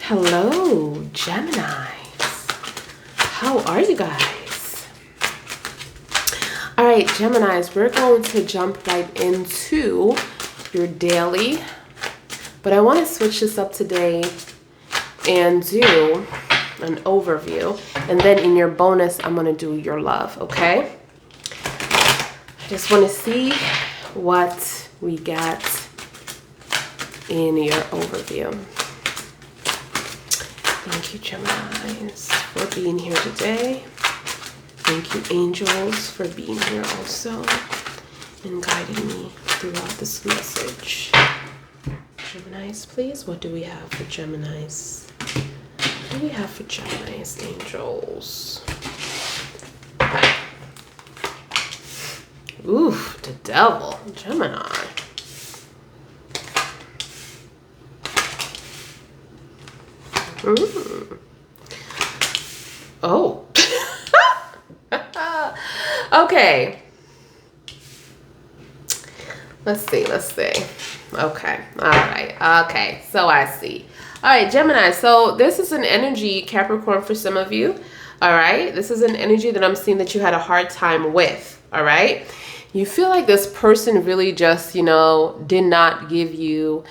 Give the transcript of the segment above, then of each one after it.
Hello, Geminis. How are you guys? All right, Geminis, we're going to jump right into your daily, but I want to switch this up today and do an overview, and then in your bonus, I'm going to do your love, okay? I just want to see what we got in your overview. Thank you, Geminis, for being here today. Thank you, angels, for being here also and guiding me throughout this message. Geminis, please, what do we have for Geminis? What do we have for Geminis, angels? Oof, the devil, Gemini. Oh. Okay. Let's see. Okay. All right. Okay. So I see. All right, Gemini. So this is an energy, Capricorn, for some of you. All right. This is an energy that I'm seeing that you had a hard time with. All right. You feel like this person really just, did not give you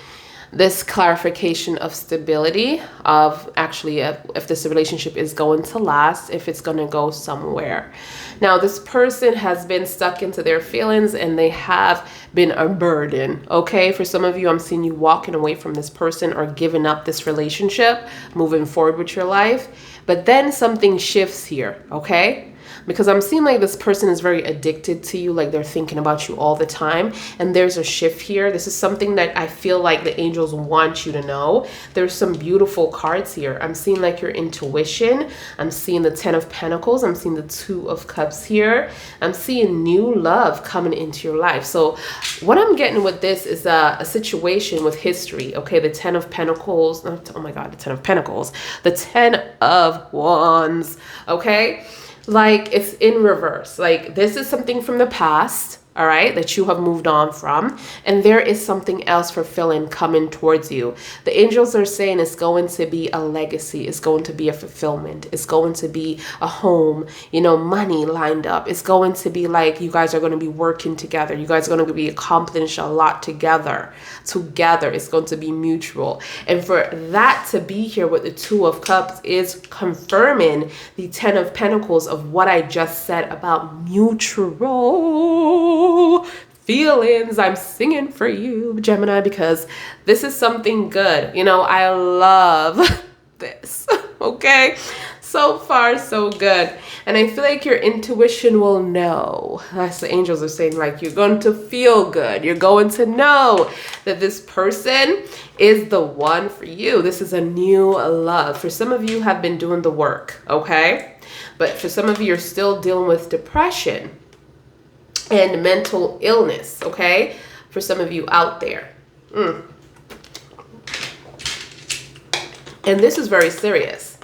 this clarification of stability of actually if this relationship is going to last, if it's going to go somewhere. Now, this person has been stuck into their feelings and they have been a burden. Okay. For some of you, I'm seeing you walking away from this person or giving up this relationship, moving forward with your life. But then something shifts here. Okay. Because I'm seeing like this person is very addicted to you, like they're thinking about you all the time. And there's a shift here. This is something that I feel like the angels want you to know. There's some beautiful cards here. I'm seeing like your intuition. I'm seeing the 10 of Pentacles. I'm seeing the 2 of Cups here. I'm seeing new love coming into your life. So what I'm getting with this is a situation with history. Okay, the 10 of Pentacles. Oh my God, the 10 of Pentacles. The 10 of Wands. Okay. Like it's in reverse. Like this is something from the past, all right, that you have moved on from. And there is something else fulfilling coming towards you. The angels are saying it's going to be a legacy. It's going to be a fulfillment. It's going to be a home, money lined up. It's going to be like you guys are going to be working together. You guys are going to be accomplishing a lot together. It's going to be mutual. And for that to be here with the 2 of Cups is confirming the 10 of Pentacles of what I just said about mutual feelings. I'm singing for you, Gemini, because this is something good. I love this. Okay. So far, so good. And I feel like your intuition will know. That's the angels are saying, like, you're going to feel good. You're going to know that this person is the one for you. This is a new love. For some of you have been doing the work. Okay. But for some of you, you're still dealing with depression and mental illness, okay? For some of you out there. And this is very serious.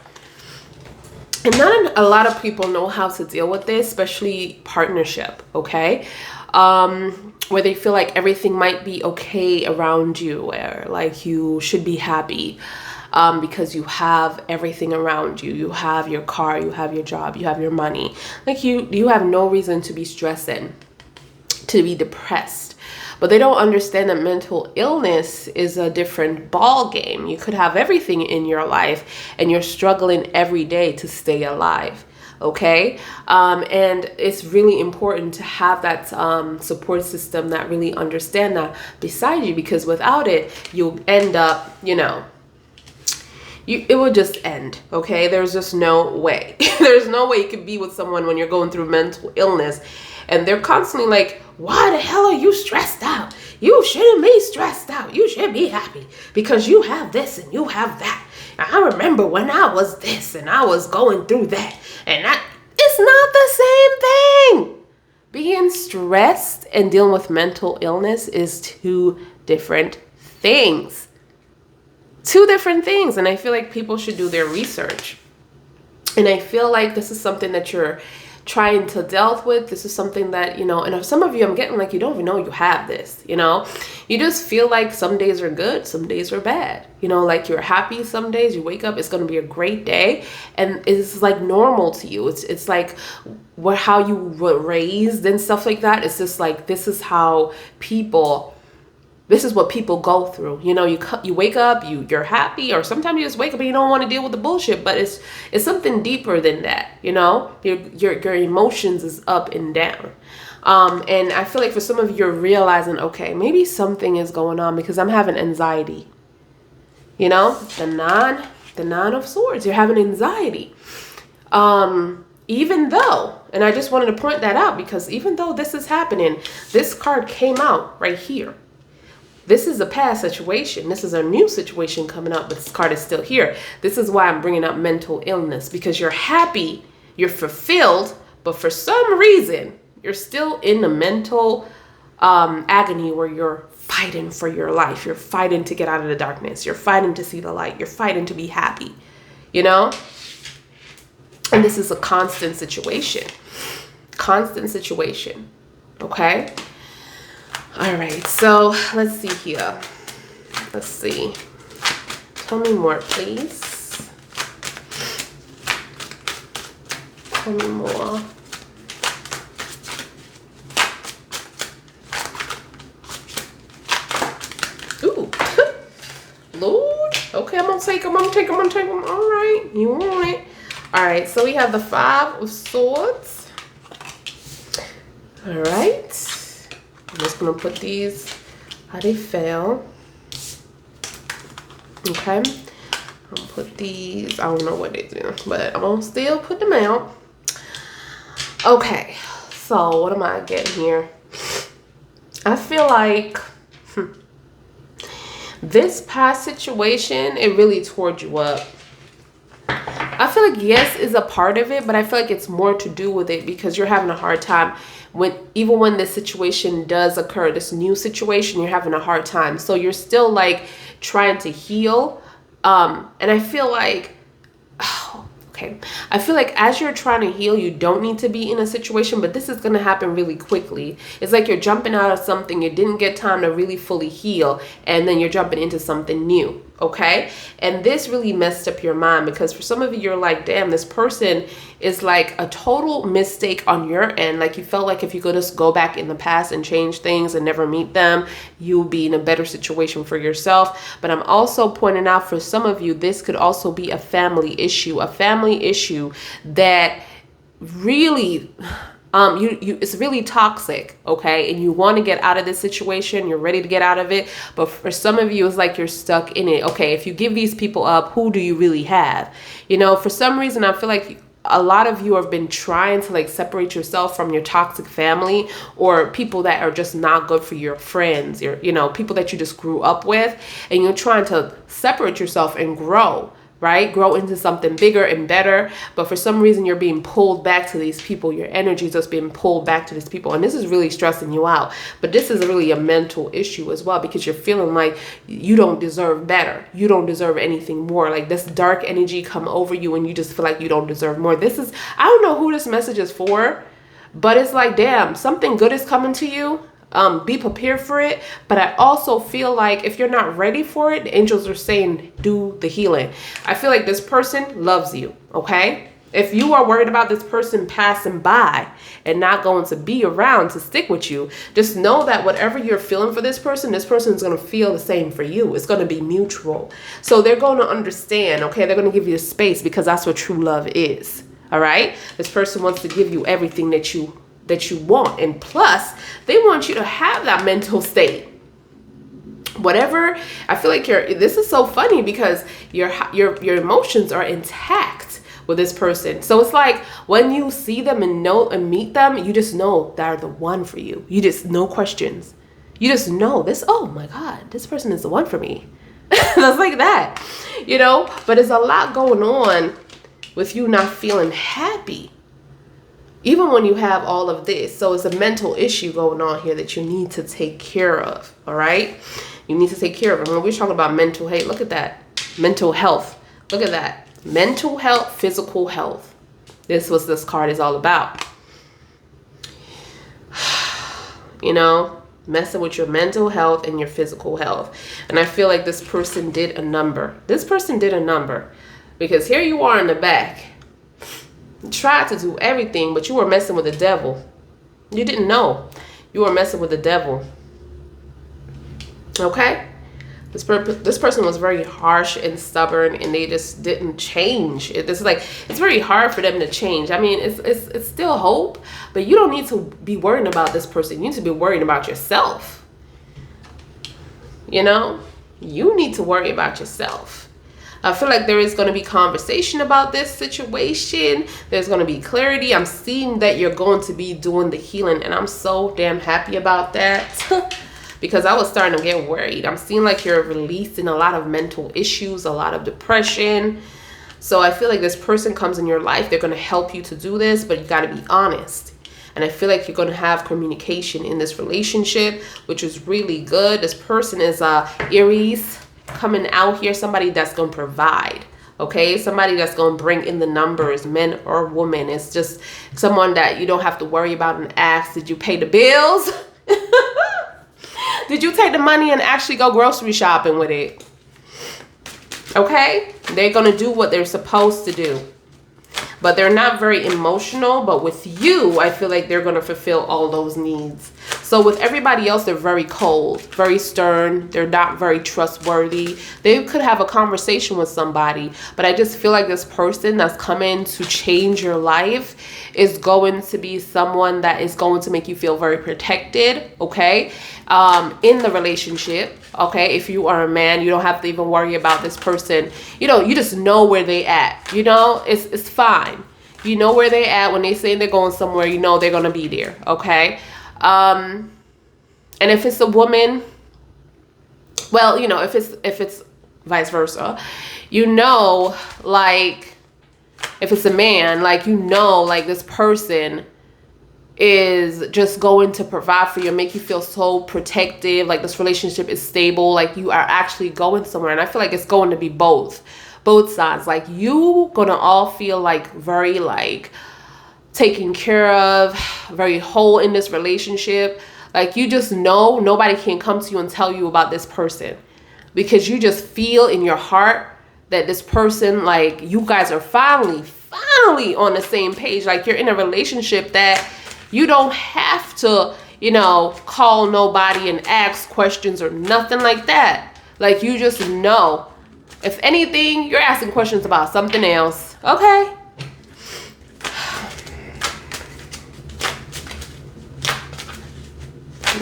And not a lot of people know how to deal with this, especially partnership, okay? Where they feel like everything might be okay around you, or like you should be happy. Because you have everything around you. You have your car, you have your job, you have your money. Like you have no reason to be stressing, to be depressed. But they don't understand that mental illness is a different ball game. You could have everything in your life and you're struggling every day to stay alive. Okay. And it's really important to have that support system that really understand that beside you, because without it, you'll end up, it will just end. Okay. There's just no way. There's no way you can be with someone when you're going through mental illness and they're constantly like, why the hell are you stressed out? You shouldn't be stressed out. You should be happy because you have this and you have that. I remember when I was this and I was going through that, and it's not the same thing. Being stressed and dealing with mental illness is 2 different things. 2 different things. And I feel like people should do their research. And I feel like this is something that you're trying to deal with. This is something that, you know, and some of you, I'm getting like, you don't even know you have this, you know. You just feel like some days are good, some days are bad. You know, like you're happy some days, you wake up, it's going to be a great day. And it's like normal to you. It's like how you were raised and stuff like that. It's just like, this is what people go through. You know, you wake up, you're happy, or sometimes you just wake up and you don't want to deal with the bullshit, but it's something deeper than that. You know, your emotions is up and down. And I feel like for some of you, you're realizing, okay, maybe something is going on because I'm having anxiety. You know, the nine of swords, you're having anxiety. Even though, and I just wanted to point that out, because even though this is happening, this card came out right here. This is a past situation. This is a new situation coming up, but this card is still here. This is why I'm bringing up mental illness, because you're happy, you're fulfilled, but for some reason, you're still in the mental agony where you're fighting for your life. You're fighting to get out of the darkness. You're fighting to see the light. You're fighting to be happy, you know? And this is a constant situation. Constant situation, okay? All right, so let's see here. Let's see. Tell me more, please. Tell me more. Ooh. Lord. Okay, I'm gonna take them. All right, you want it. All right, so we have the 5 of Swords. All right. I'm just going to put these how they fell. Okay. I'm going to put these, I don't know what they do, but I'm going to still put them out. Okay. So what am I getting here? I feel like this past situation, it really tore you up. I feel like yes is a part of it, but I feel like it's more to do with it because you're having a hard time even when this situation does occur, this new situation, you're having a hard time. So you're still like trying to heal. And I feel like, okay. I feel like as you're trying to heal, you don't need to be in a situation, but this is going to happen really quickly. It's like you're jumping out of something. You didn't get time to really fully heal. And then you're jumping into something new. Okay. And this really messed up your mind because for some of you, you're like, damn, this person is like a total mistake on your end. Like you felt like if you could just go back in the past and change things and never meet them, you'll be in a better situation for yourself. But I'm also pointing out for some of you, this could also be a family issue that really it's really toxic, okay? And you want to get out of this situation, you're ready to get out of it, but for some of you it's like you're stuck in it. Okay, if you give these people up, who do you really have? You know, for some reason I feel like a lot of you have been trying to like separate yourself from your toxic family or people that are just not good for your friends, you know, people that you just grew up with, and you're trying to separate yourself and grow. Right? Grow into something bigger and better. But for some reason, you're being pulled back to these people. Your energy is just being pulled back to these people. And this is really stressing you out. But this is really a mental issue as well, because you're feeling like you don't deserve better. You don't deserve anything more. Like this dark energy come over you and you just feel like you don't deserve more. This is, I don't know who this message is for, but it's like, damn, something good is coming to you. Be prepared for it. But I also feel like if you're not ready for it, the angels are saying, do the healing. I feel like this person loves you. Okay. If you are worried about this person passing by and not going to be around to stick with you, just know that whatever you're feeling for this person is going to feel the same for you. It's going to be mutual. So they're going to understand. Okay. They're going to give you space because that's what true love is. All right. This person wants to give you everything that you want, and plus they want you to have that mental state. Whatever, I feel like this is so funny because your emotions are intact with this person. So it's like when you see them and meet them, you just know they're the one for you. You just, no questions. You just know this, oh my God, this person is the one for me. That's like that, you know, but there's a lot going on with you not feeling happy. Even when you have all of this. So it's a mental issue going on here that you need to take care of. All right. You need to take care of it. When we're talking about mental health, look at that. Mental health. Look at that. Mental health, physical health. This is what this card is all about. you know, messing with your mental health and your physical health. And I feel like this person did a number. This person did a number, because here you are in the back. You tried to do everything, but you were messing with the devil. You didn't know you were messing with the devil. Okay? This person was very harsh and stubborn, and they just didn't change. It's very hard for them to change. I mean, it's still hope, but you don't need to be worrying about this person. You need to be worrying about yourself. You know, you need to worry about yourself. I feel like there is going to be conversation about this situation. There's going to be clarity. I'm seeing that you're going to be doing the healing, and I'm so damn happy about that. Because I was starting to get worried. I'm seeing like you're releasing a lot of mental issues, a lot of depression. So I feel like this person comes in your life. They're going to help you to do this, but you got to be honest. And I feel like you're going to have communication in this relationship, which is really good. This person is Aries coming out here. Somebody that's going to provide. Okay, somebody that's going to bring in the numbers, men or women. It's just someone that you don't have to worry about and ask, did you pay the bills? Did you take the money and actually go grocery shopping with it? Okay? They're going to do what they're supposed to do. But they're not very emotional. But with you, I feel like they're going to fulfill all those needs. So with everybody else, they're very cold, very stern. They're not very trustworthy. They could have a conversation with somebody. But I just feel like this person that's coming to change your life is going to be someone that is going to make you feel very protected, okay, in the relationship, okay? If you are a man, you don't have to even worry about this person. You know, you just know where they at, you know? It's fine. You know where they at. When they say they're going somewhere, you know they're going to be there, okay? And if it's a woman, well, you know, if it's vice versa, you know, like, if it's a man, like, you know, like this person is just going to provide for you and make you feel so protective. Like this relationship is stable. Like you are actually going somewhere. And I feel like it's going to be both sides. Like you gonna all feel like very like taken care of, very whole in this relationship. Like you just know nobody can come to you and tell you about this person, because you just feel in your heart that this person, like you guys are finally on the same page. Like you're in a relationship that you don't have to, you know, call nobody and ask questions or nothing like that. Like you just know. If anything, you're asking questions about something else. Okay.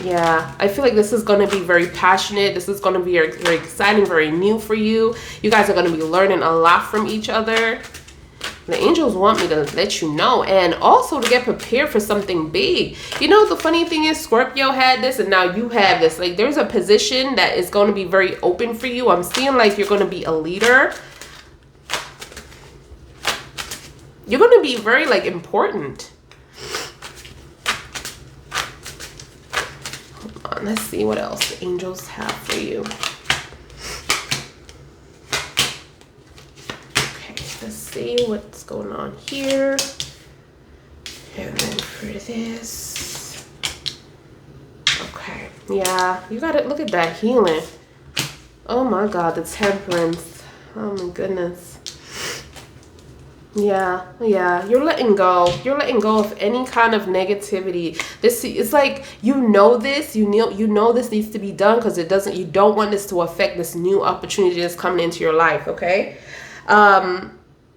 Yeah, I feel like this is going to be very passionate. This is going to be very, very exciting, very new for you. You guys are going to be learning a lot from each other. The angels want me to let you know, and also to get prepared for something big. You know, the funny thing is Scorpio had this and now you have this. Like there's a position that is going to be very open for you. I'm seeing like you're going to be a leader. You're going to be very like important. Hold on, let's see what else the angels have for you. Let's see what's going on here. And then for this. Okay. Yeah, you got to look at that healing. Oh my God, the temperance. Oh my goodness. Yeah, you're letting go. You're letting go of any kind of negativity. This it's like you know this needs to be done, because you don't want this to affect this new opportunity that's coming into your life, okay?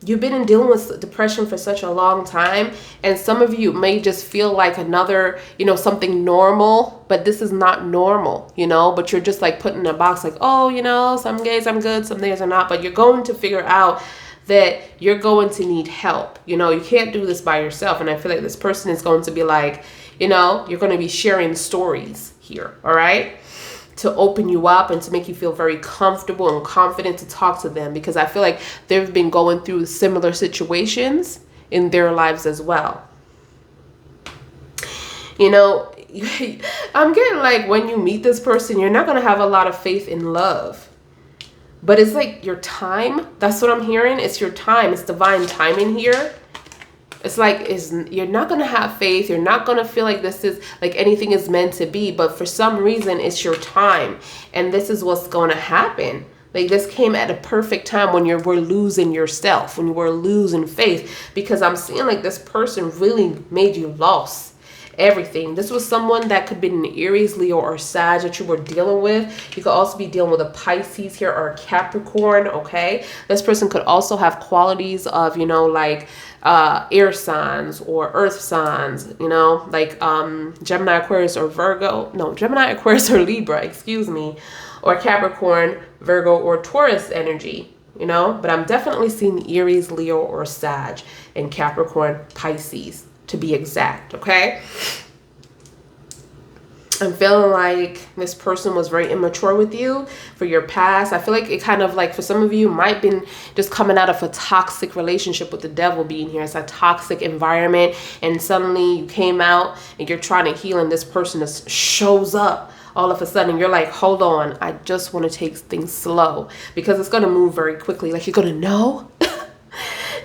You've been dealing with depression for such a long time, and some of you may just feel like another, you know, something normal, but this is not normal, you know, but you're just like put in a box like, oh, you know, some days I'm good, some days I'm not, but you're going to figure out that you're going to need help. You know, you can't do this by yourself. And I feel like this person is going to be like, you know, you're going to be sharing stories here, all right? To open you up and to make you feel very comfortable and confident to talk to them, because I feel like they've been going through similar situations in their lives as well. You know, I'm getting like when you meet this person, you're not going to have a lot of faith in love. But it's like your time. That's what I'm hearing. It's your time. It's divine timing here. It's like, you're not going to have faith. You're not going to feel like this is like anything is meant to be. But for some reason, it's your time. And this is what's going to happen. Like, this came at a perfect time when you were losing yourself, when you were losing faith. Because I'm seeing like this person really made you lost everything. This was someone that could be an Aries, Leo, or Sag that you were dealing with. You could also be dealing with a Pisces here or a Capricorn, okay? This person could also have qualities of, you know, like air signs or earth signs, you know, like Gemini, Aquarius, or Virgo. No, Gemini, Aquarius, or Libra, excuse me, or Capricorn, Virgo, or Taurus energy, you know? But I'm definitely seeing Aries, Leo, or Sag, and Capricorn, Pisces, to be exact, okay? I'm feeling like this person was very immature with you for your past. I feel like it kind of like, for some of you, might been just coming out of a toxic relationship with the devil being here. It's a toxic environment, and suddenly you came out and you're trying to heal, and this person just shows up all of a sudden. You're like, hold on, I just want to take things slow, because it's going to move very quickly. Like, you're going to know.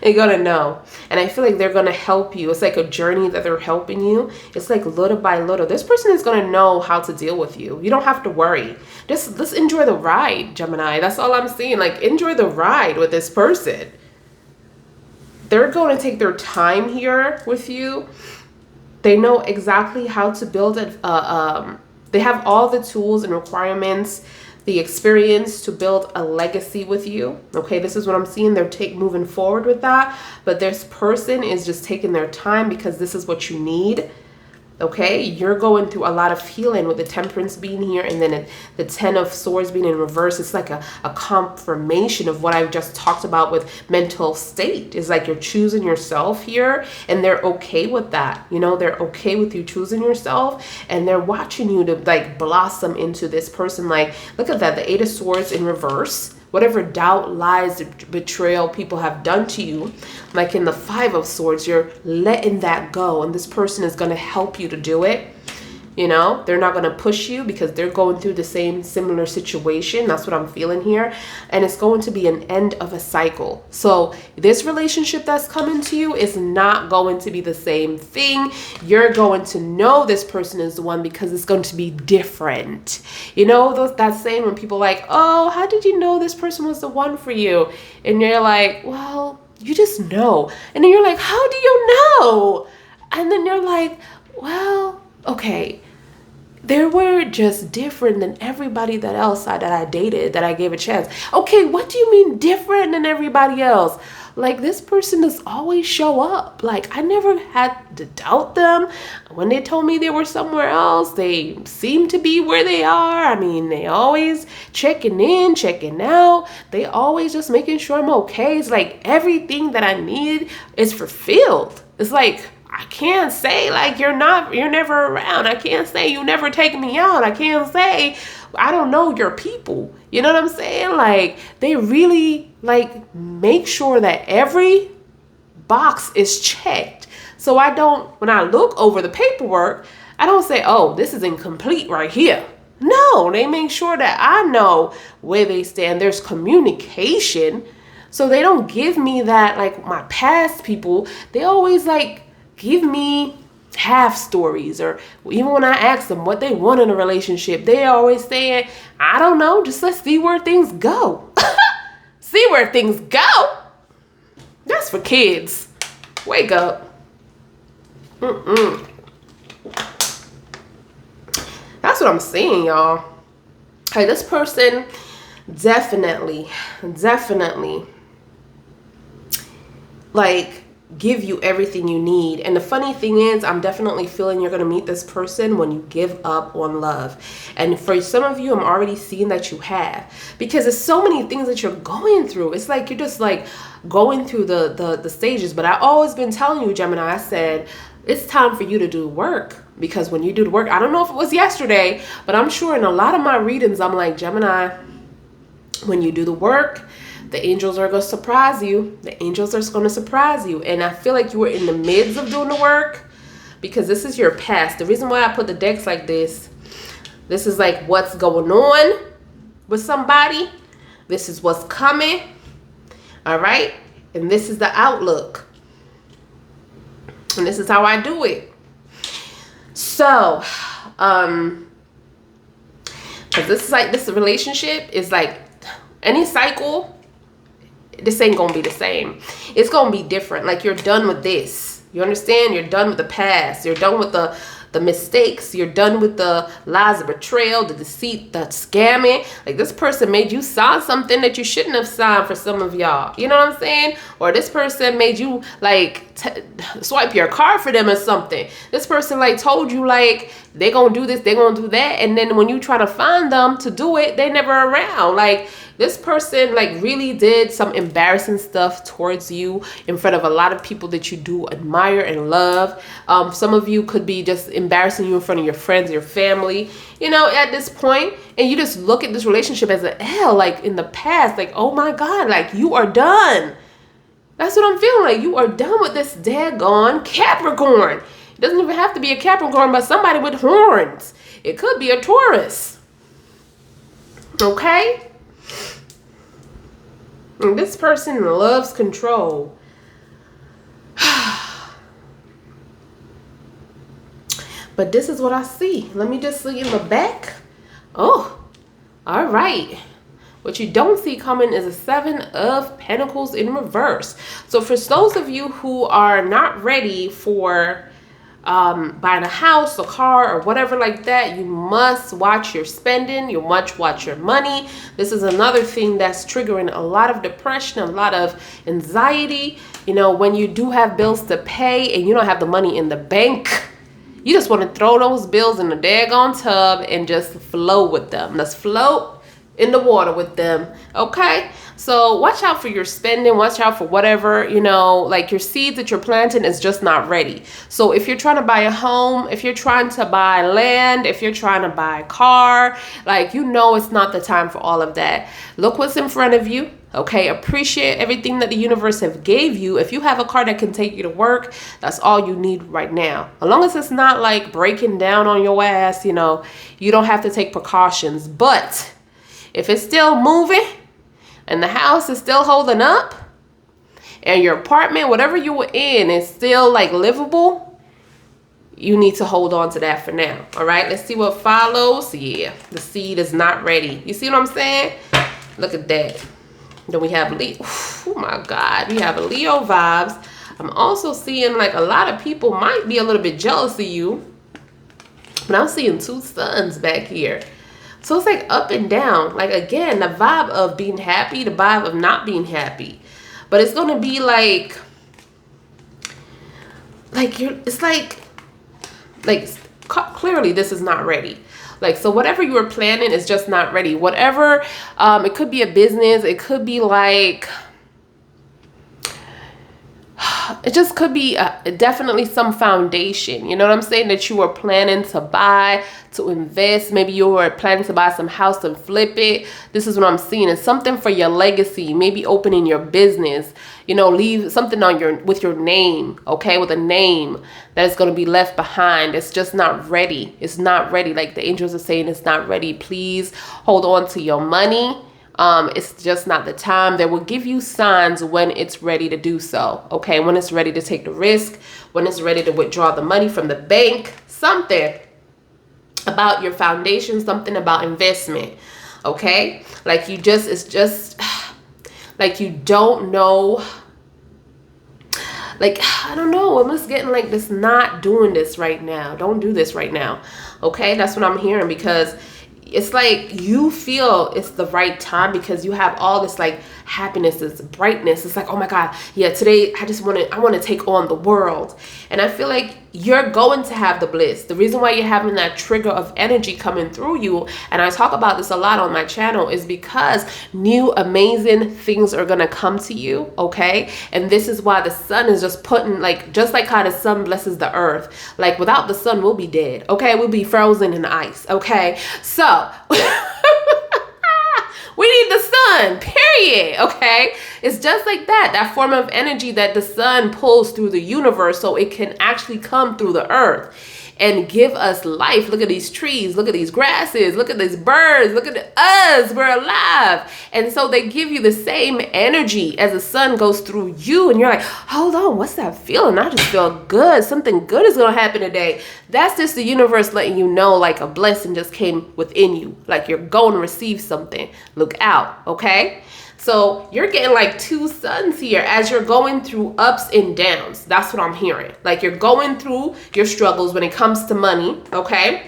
You're going to know. And I feel like they're going to help you. It's like a journey that they're helping you. It's like little by little. This person is going to know how to deal with you. You don't have to worry. Just enjoy the ride, Gemini. That's all I'm seeing. Like, enjoy the ride with this person. They're going to take their time here with you. They know exactly how to build it. They have all the tools and requirements, the experience to build a legacy with you. Okay, this is what I'm seeing. They're moving forward with that. But this person is just taking their time because this is what you need. Okay, you're going through a lot of healing with the Temperance being here, and then the Ten of Swords being in reverse. It's like a confirmation of what I've just talked about with mental state. It's like you're choosing yourself here, and they're okay with that. You know, they're okay with you choosing yourself, and they're watching you to like blossom into this person. Like, look at that, the Eight of Swords in reverse. Whatever doubt, lies, betrayal people have done to you, like in the Five of Swords, you're letting that go. And this person is going to help you to do it. You know, they're not going to push you because they're going through the same similar situation. That's what I'm feeling here. And it's going to be an end of a cycle. So this relationship that's coming to you is not going to be the same thing. You're going to know this person is the one because it's going to be different. You know, that saying when people are like, oh, how did you know this person was the one for you? And you're like, well, you just know. And then you're like, how do you know? And then you're like, well, okay, they were just different than everybody that I dated, that I gave a chance. Okay, what do you mean different than everybody else? Like, this person does always show up. Like, I never had to doubt them. When they told me they were somewhere else, they seem to be where they are. I mean, they always checking in, checking out. They always just making sure I'm okay. It's like everything that I need is fulfilled. It's like, I can't say like you're never around. I can't say you never take me out. I can't say I don't know your people. You know what I'm saying? Like, they really like make sure that every box is checked. So when I look over the paperwork, I don't say, oh, this is incomplete right here. No, they make sure that I know where they stand. There's communication. So they don't give me that, like my past people, they always like give me half stories, or even when I ask them what they want in a relationship, they always saying, I don't know, just let's see where things go. See where things go? That's for kids. Wake up. That's what I'm seeing, y'all. Hey, this person definitely like give you everything you need. And the funny thing is, I'm definitely feeling you're going to meet this person when you give up on love. And for some of you, I'm already seeing that you have, because there's so many things that you're going through. It's like you're just like going through the stages. But I've always been telling you, Gemini, I said it's time for you to do work, because when you do the work, I don't know if it was yesterday, but I'm sure in a lot of my readings, I'm like, Gemini, when you do the work, the angels are going to surprise you. The angels are going to surprise you. And I feel like you were in the midst of doing the work, because this is your past. The reason why I put the decks like this is like what's going on with somebody. This is what's coming. All right. And this is the outlook. And this is how I do it. So, because this is like, this relationship is like any cycle, this ain't gonna be the same. It's gonna be different. Like, you're done with this. You understand? You're done with the past. You're done with the mistakes. You're done with the lies, the betrayal, the deceit, the scamming. Like, this person made you sign something that you shouldn't have signed for some of y'all. You know what I'm saying? Or this person made you like swipe your card for them or something. This person like told you like they gonna do this, they gonna do that, and then when you try to find them to do it, they never around. Like, this person like really did some embarrassing stuff towards you in front of a lot of people that you do admire and love. Some of you could be just embarrassing you in front of your friends, your family, you know, at this point. And you just look at this relationship as an L, like in the past, like, oh my God, like you are done. That's what I'm feeling like. You are done with this daggone Capricorn. It doesn't even have to be a Capricorn, but somebody with horns. It could be a Taurus. Okay? And this person loves control. But this is what I see. Let me just see in the back. Oh, all right. What you don't see coming is a 7 of Pentacles in reverse. So for those of you who are not ready for buying a house, a car, or whatever like that, you must watch your spending. You must watch your money. This is another thing that's triggering a lot of depression, a lot of anxiety. You know, when you do have bills to pay and you don't have the money in the bank, you just want to throw those bills in the daggone tub and just flow with them. Let's float in the water with them. Okay? So watch out for your spending. Watch out for whatever, you know, like your seeds that you're planting is just not ready. So if you're trying to buy a home, if you're trying to buy land, if you're trying to buy a car, like, you know, it's not the time for all of that. Look what's in front of you. Okay, appreciate everything that the universe have gave you. If you have a car that can take you to work, that's all you need right now. As long as it's not like breaking down on your ass, you know, you don't have to take precautions. But if it's still moving and the house is still holding up and your apartment, whatever you were in, is still like livable, you need to hold on to that for now. All right, let's see what follows. Yeah, the seed is not ready. You see what I'm saying? Look at that. Then we have Leo. Oh my God, we have a Leo vibes. I'm also seeing like a lot of people might be a little bit jealous of you, but I'm seeing 2 suns back here. So it's like up and down. Like, again, the vibe of being happy, the vibe of not being happy. But it's going to be like it's like clearly this is not ready. Like, so whatever you were planning is just not ready. Whatever, it could be a business. It could be like, it just could be definitely some foundation. You know what I'm saying? That you were planning to buy, to invest. Maybe you were planning to buy some house and flip it. This is what I'm seeing. It's something for your legacy. Maybe opening your business. You know, leave something on with your name. Okay, with a name that is going to be left behind. It's just not ready. It's not ready. Like the angels are saying, it's not ready. Please hold on to your money. It's just not the time. They will give you signs when it's ready to do so. Okay, when it's ready to take the risk, when it's ready to withdraw the money from the bank, something about your foundation, something about investment. Okay, like you just, it's just like you don't know. Like, I don't know. I'm just getting like this, not doing this right now. Don't do this right now. Okay, that's what I'm hearing, because it's like you feel it's the right time because you have all this like happiness, this brightness. It's like, oh my God, yeah, today I want to take on the world. And I feel like you're going to have the bliss. The reason why you're having that trigger of energy coming through you, and I talk about this a lot on my channel, is because new amazing things are going to come to you. Okay. And this is why the sun is just putting, like, just like how the sun blesses the earth. Like, without the sun, we'll be dead. Okay. We'll be frozen in ice. Okay. So we need the sun, period. Okay. It's just like that form of energy that the sun pulls through the universe so it can actually come through the earth. and give us life. Look at these trees, look at these grasses, look at these birds, look at us, we're alive. And so they give you the same energy as the sun goes through you, and you're like, hold on, what's that feeling? I just feel good. Something good is gonna happen today. That's just the universe letting you know, like a blessing just came within you, like you're going to receive something. Look out, okay? So you're getting like two suns here as you're going through ups and downs. That's what I'm hearing. Like you're going through your struggles when it comes to money, okay?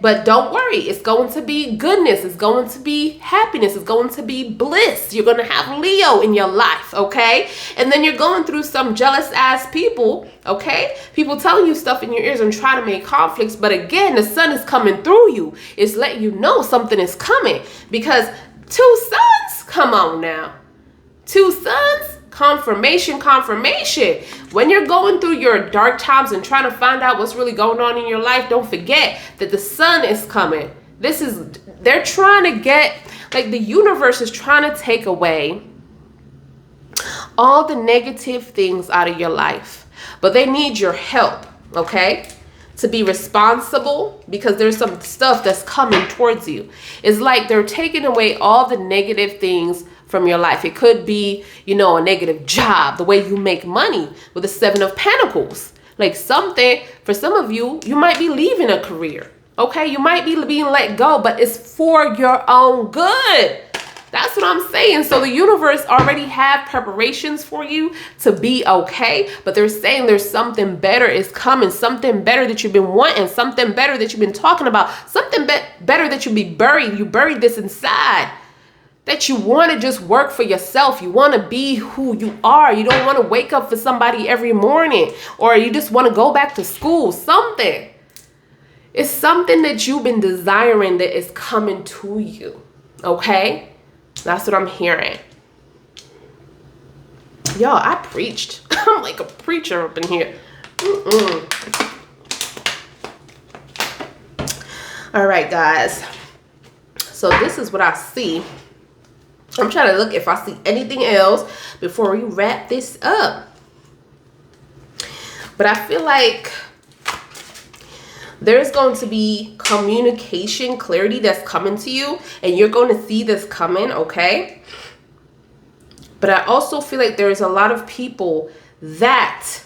But don't worry, it's going to be goodness. It's going to be happiness. It's going to be bliss. You're going to have Leo in your life, okay? And then you're going through some jealous ass people, okay? People telling you stuff in your ears and trying to make conflicts. But again, the sun is coming through you. It's letting you know something is coming, because two suns, come on now. Two suns, confirmation. When you're going through your dark times and trying to find out what's really going on in your life, don't forget that the sun is coming. They're trying to get, like the universe is trying to take away all the negative things out of your life. But they need your help, okay? To be responsible, because there's some stuff that's coming towards you. It's like they're taking away all the negative things from your life. It could be, a negative job, the way you make money with the 7 of Pentacles. Like something, for some of you, you might be leaving a career, okay? You might be being let go, but it's for your own good. That's what I'm saying. So the universe already have preparations for you to be okay, but they're saying there's something better is coming, something better that you've been wanting, something better that you've been talking about, something better that you buried this inside, that you want to just work for yourself. You want to be who you are. You don't want to wake up for somebody every morning, or you just want to go back to school. Something. It's something that you've been desiring that is coming to you, okay? That's what I'm hearing. Y'all, I preached. I'm like a preacher up in here. All right, guys. So this is what I see. I'm trying to look if I see anything else before we wrap this up. But I feel like there's going to be communication clarity that's coming to you, and you're going to see this coming, okay? But I also feel like there's a lot of people that,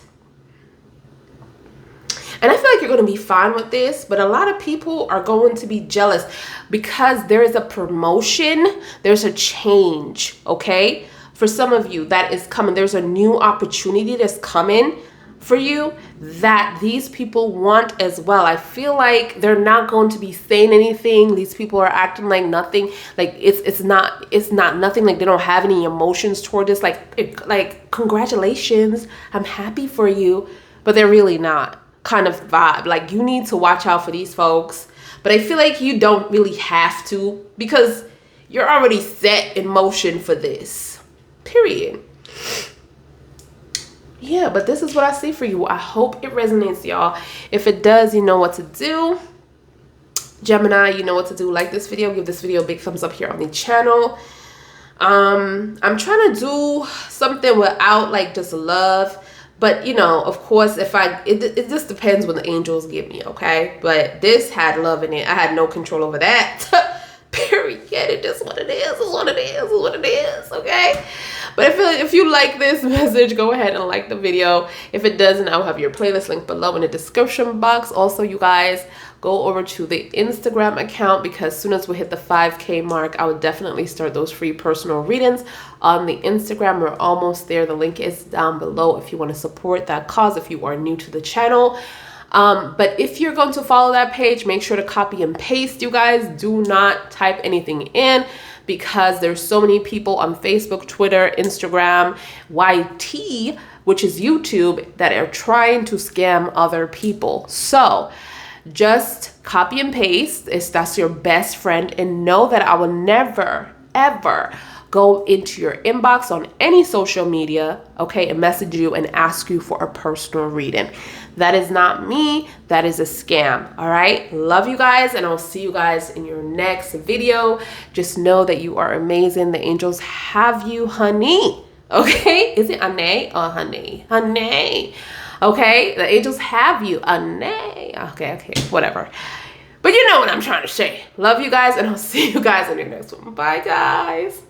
and I feel like you're going to be fine with this, but a lot of people are going to be jealous because there is a promotion, there's a change, okay? For some of you that is coming, there's a new opportunity that's coming for you that these people want as well. I feel like they're not going to be saying anything. These people are acting like nothing. Like it's not nothing. Like they don't have any emotions toward this. Like congratulations, I'm happy for you, but they're really not kind of vibe. Like you need to watch out for these folks. But I feel like you don't really have to, because you're already set in motion for this. Period. Yeah, but this is what I see for you. I hope it resonates, y'all. If it does, you know what to do. Gemini, you know what to do. Like this video, give this video a big thumbs up here on the channel. I'm trying to do something without like just love, but of course, it just depends when the angels give me, okay? But this had love in it. I had no control over that. Period. It is what it is. It's what it is. It's what it is. Okay. But I feel like if you like this message, go ahead and like the video. If it doesn't, I'll have your playlist link below in the description box. Also, you guys, go over to the Instagram account, because as soon as we hit the 5K mark, I would definitely start those free personal readings on the Instagram. We're almost there. The link is down below if you want to support that cause, if you are new to the channel. But if you're going to follow that page, make sure to copy and paste, you guys. Do not type anything in, because there's so many people on Facebook, Twitter, Instagram, YT, which is YouTube, that are trying to scam other people. So just copy and paste if that's your best friend, and know that I will never, ever go into your inbox on any social media, okay, and message you and ask you for a personal reading. That is not me. That is a scam. All right. Love you guys, and I'll see you guys in your next video. Just know that you are amazing. The angels have you, honey. Okay. Is it honey or honey? Honey. Okay? The angels have you. Nay. Okay, whatever. But you know what I'm trying to say. Love you guys, and I'll see you guys in your next one. Bye, guys.